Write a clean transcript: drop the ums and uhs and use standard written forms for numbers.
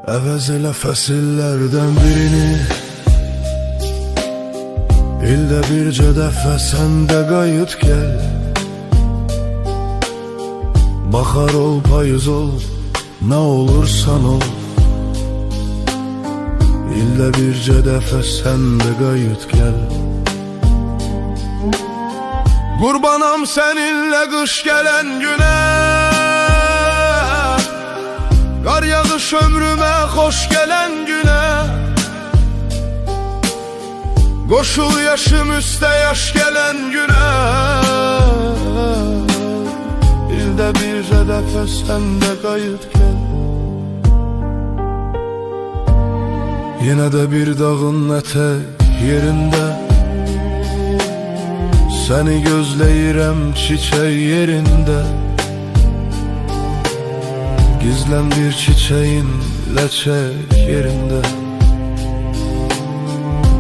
Əvəz elə fəsillərdən birini, ildə bircə dəfə sən də qayıt gəl. Bahar ol, payız ol, nə olursan ol, ildə bircə dəfə sən də qayıt gəl. Qurbanam səninlə qış gələn günə, qar yağış ömrümə xoş gələn günə. Qoşul yaşım üstə yaş gələn günə, ildə bircə dəfə sən də qayıt gəl. Yenə də bir dağın ətək yerində, səni gözləyirəm çiçək yerində. Gizlən bir çiçeğin ləçək yerində.